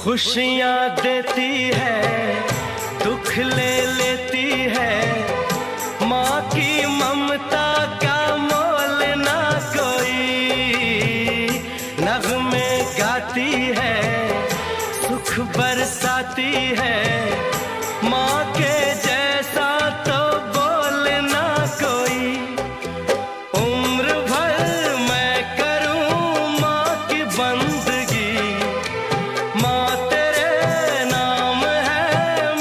खुशियाँ देती है, दुख ले लेती है। माँ की ममता का मोल ना कोई। नगमे गाती है, सुख बरसाती है। माँ के जैसा तो बोल ना कोई। उम्र भर मैं करूँ माँ की बंदगी। माँ तेरे नाम है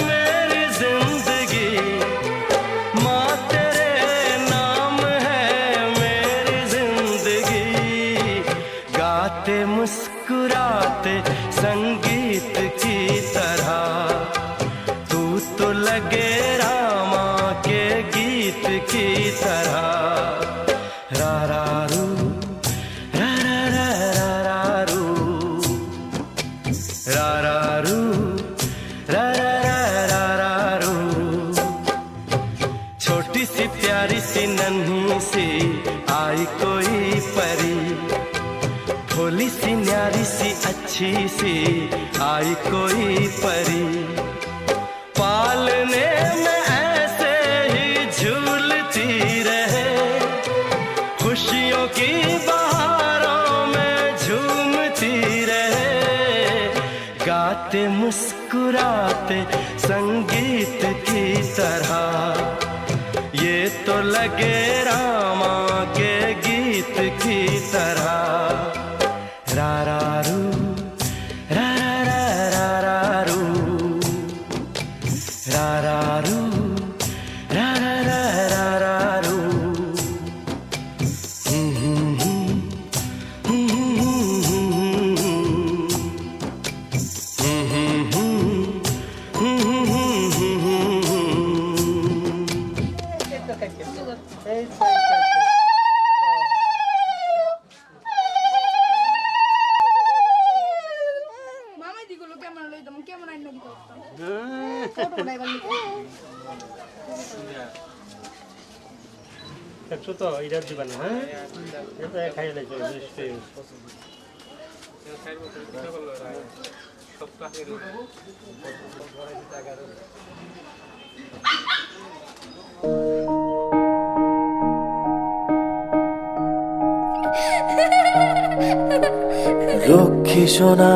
मेरी जिंदगी। माँ तेरे नाम है मेरी जिंदगी। गाते मुस्कुराते संगीत की तरह तू तो लगे रामा के गीत की तरह। रा रा रू, रा रा रा रा रा रू, रा रा रू, रा रा रा रा रा रू। छोटी सी प्यारी सी नन्ही सी आई कोई परी। भोली सी न्यारी सी अच्छी सी आई कोई परी। पालने में ऐसे ही झूलती रहे। खुशियों की बहारों में झूमती रहे। गाते मुस्कुराते संगीत की तरह ये तो लगे रामा के गीत की तरह। रा रा रू, रा रा रा रा रा रू, रा रा रू, रा रा रा रा रा रू। একশো তো এটা দিবেন না, হ্যাঁ এটা খাই লাগবে নিশ্চয়ই। লক্ষ্মী সোনা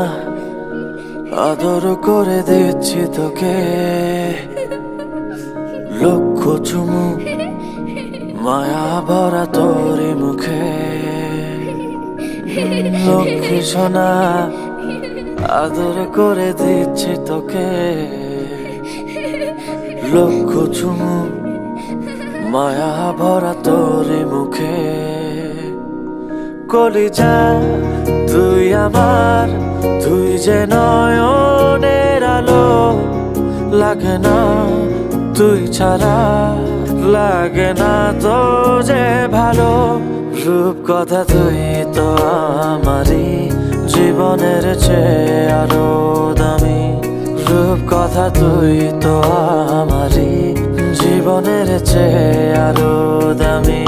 আদর করে দিচ্ছি তোকে। লক্ষ চুমু মায়া ভরা তোরি মুখে। লক্ষ্মী সোনা আদর করে দিচ্ছি তোকে। লক্ষ চুমু মায়া ভরা তোরি মুখে। কলিজা তুই আমার, তুই যে নয়নের আলো। লাগে না তুই ছাড়া, লাগে না তো যে ভালো। রূপ কথা তুই তো আমারই জীবনের চেয়ে আরো দামি। রূপ কথা তুই তো আমারই জীবনের চেয়ে আরো দামি।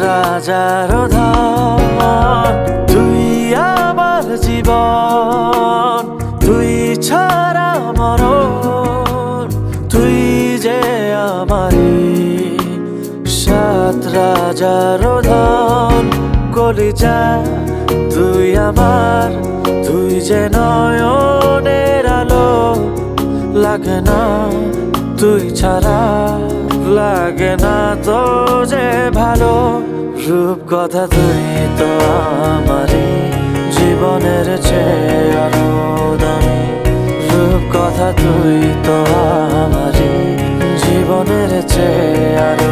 রাজার ধন তুই আমার জীবন, তুই ছাড়া মরণ। তুই যে আমারি সাত রাজার ধন। কলিজা তুই আমার, তুই যে নয়নের আলো। লাগে না তুই ছাড়া, লাগে না তো যে ভালো। রূপ কথা তুই তো আমারই জীবনের চেয়ে আরো দামি। রূপ কথা তুই তো আমারই জীবনের চেয়ে আরো